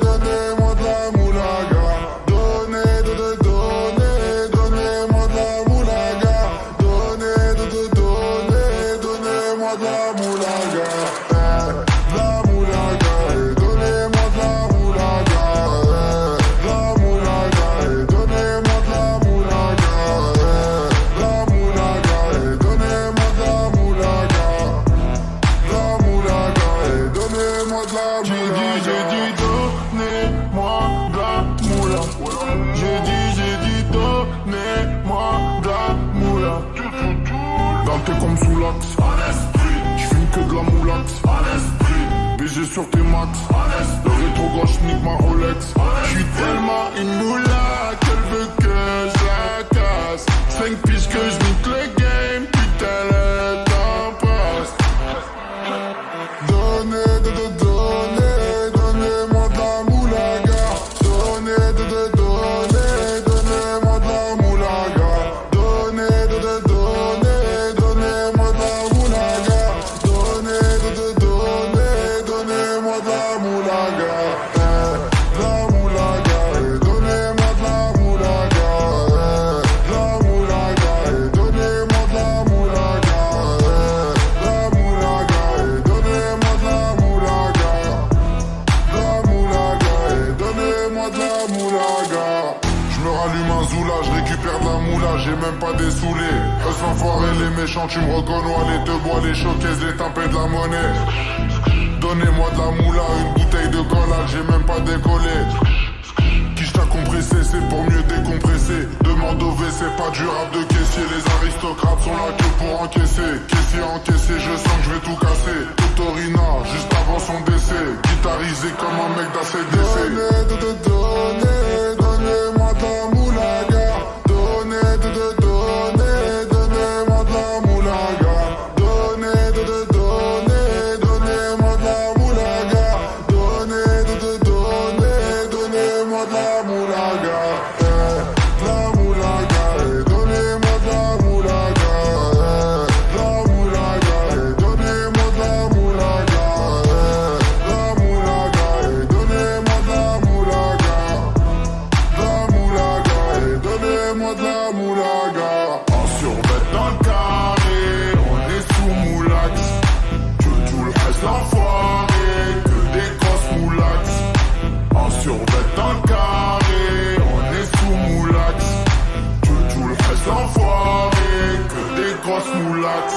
donnez-moi de la moulaga. Donnez-moi de la moulaga. Donnez-moi de la moulaga. De la moulaga, donnez-moi de la moulaga. De la moulaga, donnez-moi de la moulaga. La moulaga, donnez-moi de la moulaga. La moulaga, donnez-moi de la moulaga. J'ai dit, donnez-moi de la moula. J'ai dit, donnez-moi de la moula. Dans tes comme sous l'axe. J'fume que de la moulax. BG sur tes max. Le rétro gauche nique ma Rolex. J'suis tellement une moula qu'elle veut que je la casse. 5 piges que j'nique le game. Putain le temps passe. Donnez-moi de la moulaga. Donnez-moi de la moulaga. Donnez-moi de la moulaga. Donnez-moi de la moulaga. La moulaga, donnez-moi de la moulaga. La moulaga, donnez-moi de la moulaga. La moulaga, donnez-moi de la moulaga. La moulaga, donnez-moi de la moulaga. Je me rallume un zoula, je récupère de la moula, j'ai même pas des saoulés. Eux s'enfoirés les méchants, tu me reconnais, les te bois, les showcases, les tempêtes de la monnaie. Donnez-moi de la moula, une bouteille de collage, j'ai même pas décollé. Quiche t'a compressé, c'est pour mieux décompresser. Demande au WC, pas du rap de caissier. Les aristocrates sont là que pour encaisser. Caissier encaissé, je sens que je vais tout casser. Totorina, juste avant son décès. Guitarisé comme un mec d'ACDC. Donnez-moi de la moulaga. Donnez-moi de la moulaga. Donnez-moi de la moulaga. Donnez-moi de la moulaga. La moulaga, donnez-moi de la moulaga. La moulaga, donnez-moi de la moulaga. La moulaga, donnez-moi de la moulaga. La moulaga, donnez-moi de la moulaga. En survêt dans le carré, on est sous moulax. Tout le reste l'enfoiré, que des grosses moulax. En survêt dans le carré, on est sous moulax. Tout le reste l'enfoiré, que des grosses moulax.